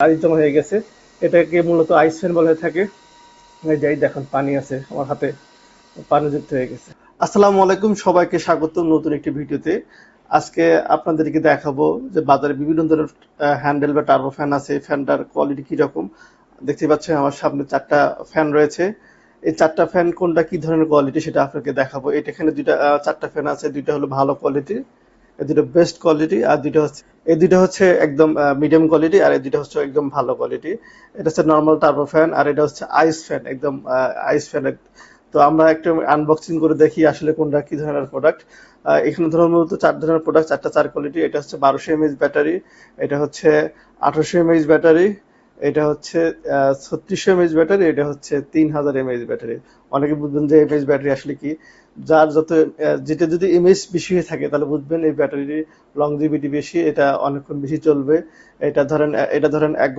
পানি জমা হয়ে গেছে। এটাকে মূলত আইস ফ্যান বলা হয়ে থাকে। এই যে দেখুন পানি আছে আমার হাতে, পানি যুক্ত হয়ে গেছে। আসসালামু আলাইকুম, সবাইকে স্বাগত নতুন একটি ভিডিওতে। আজকে আপনাদেরকে দেখাবো যে বাজারে বিভিন্ন ধরনের হ্যান্ডেল বা টার্বো ফ্যান আছে, ফ্যানটার কোয়ালিটি কিরকম। দেখতে পাচ্ছেন আমার সামনে 4টা ফ্যান রয়েছে। এই 4টা ফ্যান কোনটা কি ধরনের কোয়ালিটি সেটা আপনাকে দেখাবো। এখানে 4টা ফ্যান আছে, 2টা হলো ভালো কোয়ালিটির, এই 2টা বেস্ট কোয়ালিটি, আর 2টা হচ্ছে একদম মিডিয়াম কোয়ালিটি, আর এই 2টা হচ্ছে একদম ভালো কোয়ালিটি। এটা হচ্ছে নর্মাল টার্বো ফ্যান, আর এটা হচ্ছে আইস ফ্যান, একদম আইস ফ্যান। তো আমরা একটু আনবক্সিং করে দেখি আসলে কোনটা কি ধরনের প্রোডাক্ট। এখানে ধরুন মূলত 4 ধরনের প্রোডাক্ট, 4টা 4 কোয়ালিটি। এটা হচ্ছে 1200 এমএএইচ ব্যাটারি, এটা হচ্ছে 1800 এমএএইচ ব্যাটারি, এটা হচ্ছে 3600 এমএএইচ ব্যাটারি, এটা হচ্ছে 3000 এমএএইচ ব্যাটারি। অনেকে বুঝবেন যে এমএএইচ ব্যাটারি আসলে কি। যার যত যেটা যদি এমএএইচ বেশি হয়ে থাকে তাহলে বুঝবেন এই ব্যাটারির লংজিভিটি বেশি, এটা অনেকক্ষণ বেশি চলবে। এটা ধরেন 1